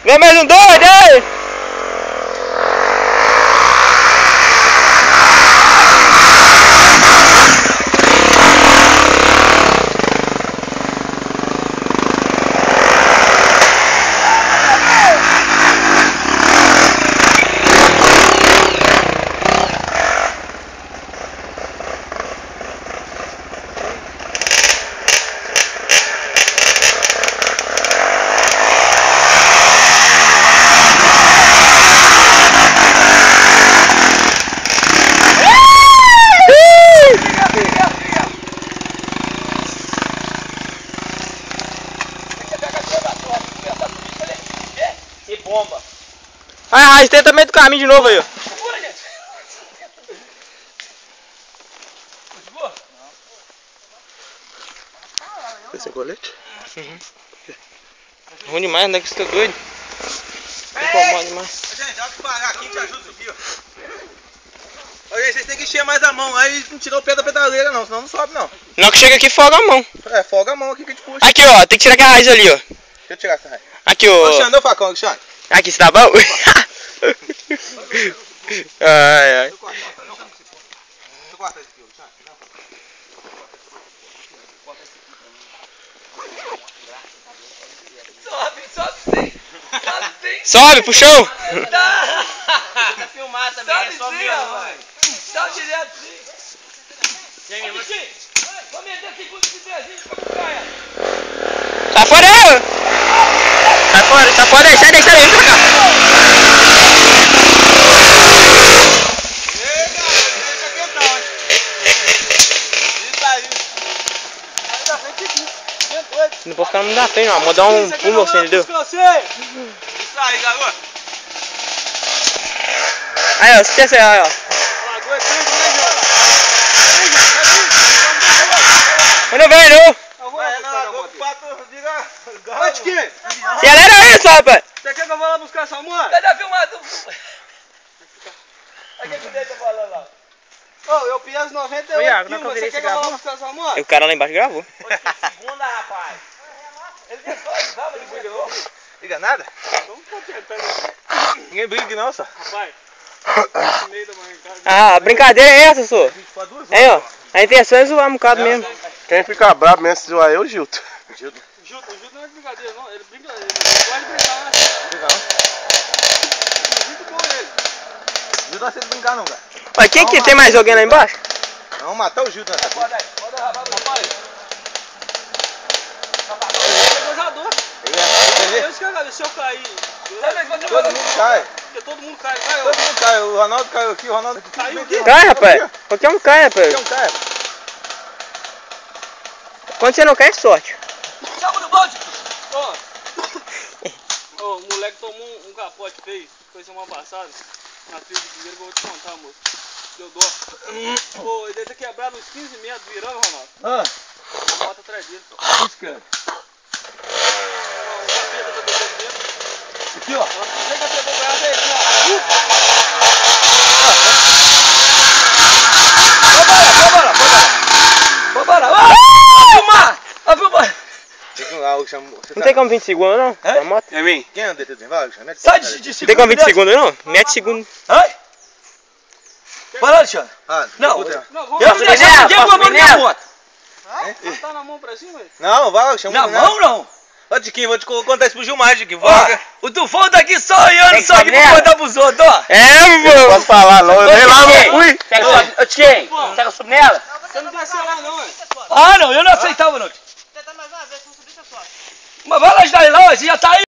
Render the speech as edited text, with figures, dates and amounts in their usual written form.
Vem mais um doido aí! Bomba. Arrastei também do caminho de novo aí, ó. Segura, gente. Conseguiu? Não. Esse é colete? Uhum. Ruim demais, né? Que você tá doido. Incomoda demais. Gente, dá pra parar aqui, te ajuda a subir, ó. Ô, gente, vocês têm que encher mais a mão. Aí não tirou o pé da pedaleira, não, senão não sobe, não. Não que chega aqui, folga a mão. É, folga a mão aqui que a gente puxa. Aqui, ó. Tem que tirar aquela raiz ali, ó. Deixa eu tirar essa raiz. Aqui, ó. Alexandre, dá o facão, Alexandre. Aqui, você tá bom? Ai, ai. Deixa eu cortar isso aqui, Alexandre. Sobe sim. Sobe pro chão. Tá filmar também, é só meu, rapaz. Sobe direto sim. E aí, minha mãe? Vamos meter segundo de desenho pra caia. Sai fora aí, ó. Sai fora aí, sai daí, pra cá. Não pode ficar na frente, não. Vou dar um pulo assim, entendeu? Isso aí, garoto. Aí, ó, esquece aí, ó. Lagoa é grande, né, João? Eu não venho, não. Vai na lagoa, 4, diga. Vai, Tiquinho. Acelera isso, rapaz. Você quer que eu vá lá buscar essa moto? Cadê a filmada? Olha o que o Dei tá falando lá. Ô, eu peso 98 quilos, você quer que eu vá lá buscar essa moto? O cara lá embaixo gravou. Segunda, rapaz. Ele tentou, sabe, ele brigou. Liga nada? Vamos ficar tentando. Ninguém briga não, só. Rapaz, no meio da manhã, cara. Ah, a brincadeira é essa, sô. Aí, ó. A intenção é zoar um bocado mesmo. Quem fica bravo mesmo se zoar é o Gilton. O Gilton não é brincadeira, não. Ele brinca, ele gosta de brincar, né? Brincar não? Muito bom ele. O Gilton não aceita brincar não, cara. Mas quem que tem mais alguém lá embaixo? Vamos matar o Gilton nessa coisa. Pode rapaz, papai. Eu escrevi, se eu cair. Todo mundo cai. Porque todo mundo cai, cai. Todo mundo cai. O Ronaldo caiu aqui, o Ronaldo caiu aqui. Cai, rapaz. Qualquer um cai, rapaz. Qualquer um cai. Quando você não cai, é sorte. Chama no balde! Ó, o moleque tomou um capote feio, foi semana passada, na trilha de primeiro que eu vou te contar, moço. Deu dó. Pô, ele deve ter quebrado uns 15 metros virando, Ronaldo. A moto atrás dele. Isso, cara. O capeta tá dentro dele. Aqui, ó. Ela pegou o braço aí, aqui, ó. Vambora! Vai filmar! Não tem como 20 segundos, não? É? Na moto? É mim? Quem anda dentro do vai? Sai de Não tem como 20 segundos, não? Mete segundo. Ai! Vai lá, Alexandre. Não, eu não deixo ninguém com a mão na minha moto. Tá na mão pra cima? Não, vai, chama Na mão, não. Ô, Tiquinho, vou te contar isso pro Gilmar, Tiquinho. O Tufão tá aqui só olhando só aqui pra contar pros outros, ó. É, Posso falar, não, eu nem lá não fui. Ô, Tiquinho, você quer subir nela? Você não desceu lá, não, ué. Ah, não, eu não aceitava, não. Tentar mais uma vez, se não subir, você sobe. Mas vai lá ajudar ele lá, ué, você já tá aí.